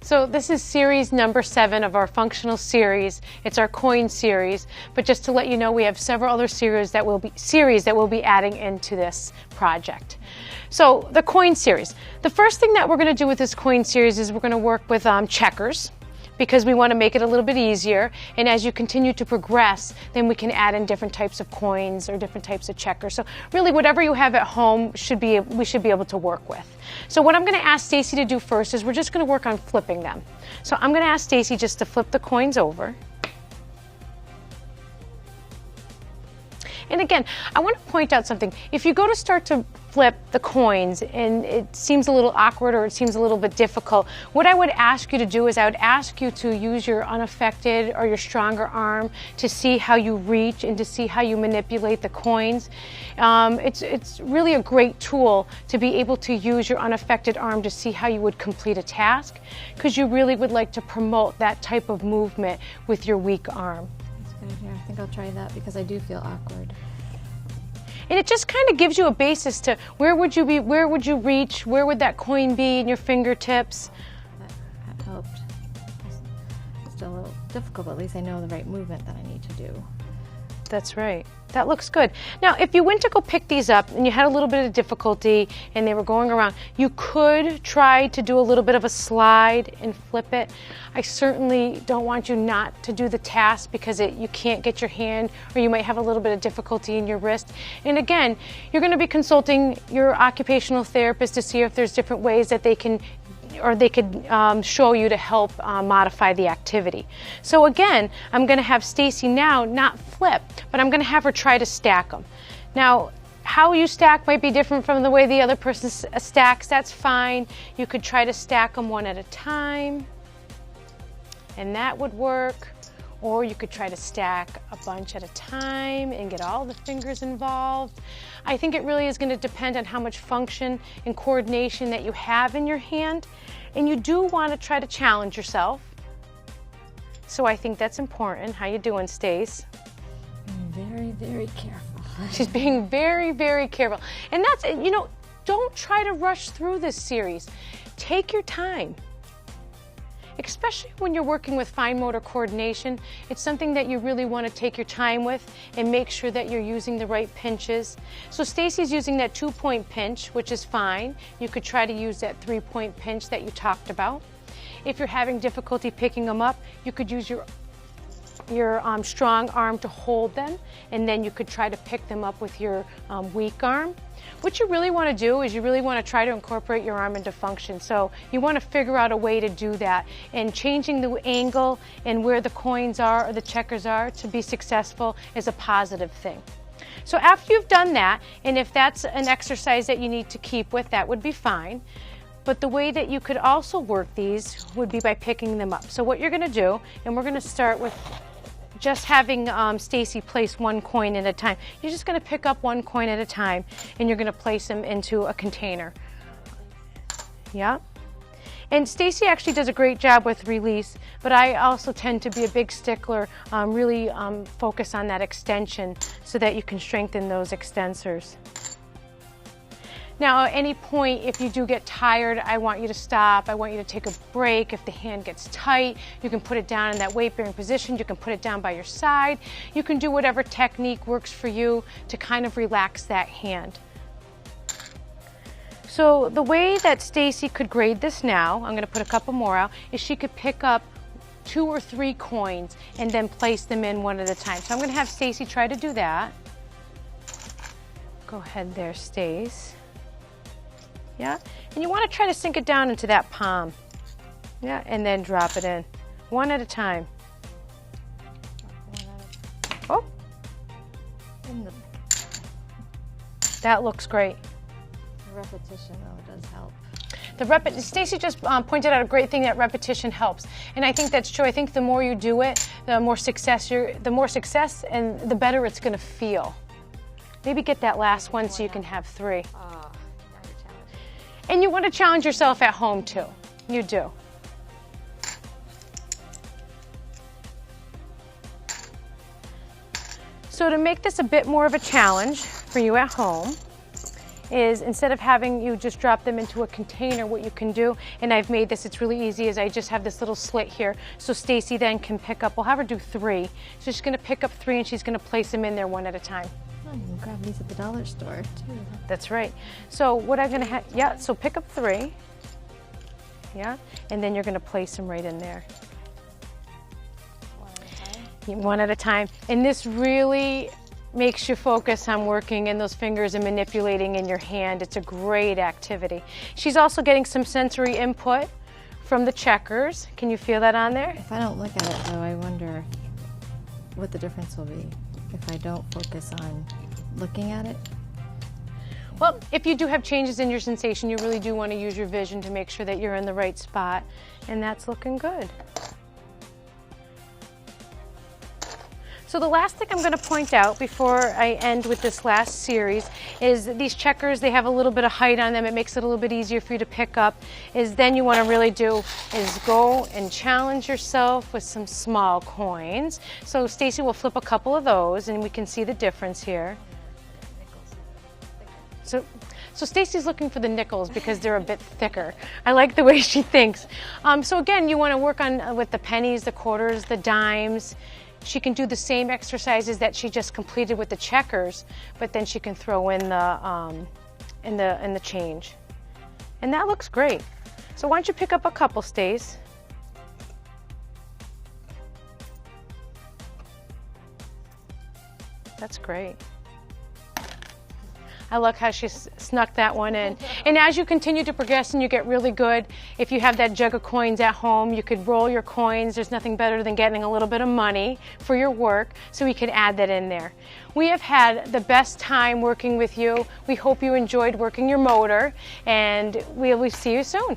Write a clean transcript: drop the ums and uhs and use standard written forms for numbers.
So this is series number 7 of our functional series. It's our coin series, but just to let you know, we have several other series that we'll be adding into this project. So the coin series. The first thing that we're going to do with this coin series is we're going to work with checkers, because we want to make it a little bit easier, and as you continue to progress, then we can add in different types of coins or different types of checkers. So really whatever you have at home we should be able to work with. So what I'm going to ask Stacy to do first is we're just going to work on flipping them. So I'm going to ask Stacy just to flip the coins over. And again, I want to point out something. If you go to start to flip the coins and it seems a little awkward or it seems a little bit difficult, what I would ask you to do is I would ask you to use your unaffected or your stronger arm to see how you reach and to see how you manipulate the coins. It's really a great tool to be able to use your unaffected arm to see how you would complete a task, because you really would like to promote that type of movement with your weak arm. Here, I think I'll try that because I do feel awkward. And it just kind of gives you a basis to where would you be, where would you reach, where would that coin be in your fingertips. That helped. It's still a little difficult, but at least I know the right movement that I need to do. That's right. That looks good. Now, if you went to go pick these up and you had a little bit of difficulty and they were going around, you could try to do a little bit of a slide and flip it. I certainly don't want you not to do the task because you can't get your hand, or you might have a little bit of difficulty in your wrist. And again, you're going to be consulting your occupational therapist to see if there's different ways that they could show you to help modify the activity. So again, I'm going to have Stacy now not flip, but I'm going to have her try to stack them. Now, how you stack might be different from the way the other person stacks. That's fine. You could try to stack them one at a time, and that would work. Or you could try to stack a bunch at a time and get all the fingers involved. I think it really is going to depend on how much function and coordination that you have in your hand. And you do want to try to challenge yourself. So I think that's important. How you doing, Stace? Very, very careful. She's being very, very careful. And that's, don't try to rush through this series. Take your time. Especially when you're working with fine motor coordination, it's something that you really want to take your time with and make sure that you're using the right pinches. So Stacy's using that 2-point pinch, which is fine. You could try to use that 3-point pinch that you talked about. If you're having difficulty picking them up, you could use your strong arm to hold them, and then you could try to pick them up with your weak arm. What you really want to do is you really want to try to incorporate your arm into function. So you want to figure out a way to do that, and changing the angle and where the coins are or the checkers are to be successful is a positive thing. So after you've done that, and if that's an exercise that you need to keep with, that would be fine. But the way that you could also work these would be by picking them up. So what you're going to do, and we're going to start with just having Stacy place one coin at a time. You're just going to pick up one coin at a time, and you're going to place them into a container. Yeah. And Stacy actually does a great job with release, but I also tend to be a big stickler, really focus on that extension so that you can strengthen those extensors. Now, at any point, if you do get tired, I want you to stop. I want you to take a break. If the hand gets tight, you can put it down in that weight-bearing position. You can put it down by your side. You can do whatever technique works for you to kind of relax that hand. So the way that Stacy could grade this now, I'm going to put a couple more out, is she could pick up 2 or 3 coins and then place them in one at a time. So I'm going to have Stacy try to do that. Go ahead there, Stace. Yeah, and you want to try to sink it down into that palm. Yeah, and then drop it in, one at a time. Oh, that looks great. The repetition, though, does help. Stacy just pointed out a great thing, that repetition helps, and I think that's true. I think the more you do it, the more success and the better it's going to feel. Maybe get that last one so you can have 3. And you want to challenge yourself at home too. You do. So to make this a bit more of a challenge for you at home, is instead of having you just drop them into a container, what you can do, and I've made this, it's really easy, is I just have this little slit here so Stacy then can pick up, we'll have her do 3. So she's going to pick up 3 and she's going to place them in there one at a time. Oh, you can grab these at the dollar store too. That's right. So what I'm going to have, yeah, so pick up 3. Yeah, and then you're going to place them right in there. One at a time. And this really makes you focus on working in those fingers and manipulating in your hand. It's a great activity. She's also getting some sensory input from the checkers. Can you feel that on there? If I don't look at it though, I wonder what the difference will be if I don't focus on looking at it. Well, if you do have changes in your sensation, you really do want to use your vision to make sure that you're in the right spot, and that's looking good. So the last thing I'm going to point out before I end with this last series is these checkers, they have a little bit of height on them. It makes it a little bit easier for you to pick up. Is then you want to really do is go and challenge yourself with some small coins. So Stacy will flip a couple of those and we can see the difference here. So Stacy's looking for the nickels because they're a bit thicker. I like the way she thinks. So again, you want to work on with the pennies, the quarters, the dimes. She can do the same exercises that she just completed with the checkers, but then she can throw in the change. And that looks great. So why don't you pick up a couple, Stace? That's great. I like how she snuck that one in. And as you continue to progress and you get really good, if you have that jug of coins at home, you could roll your coins. There's nothing better than getting a little bit of money for your work, so we can add that in there. We have had the best time working with you. We hope you enjoyed working your motor, and we will see you soon.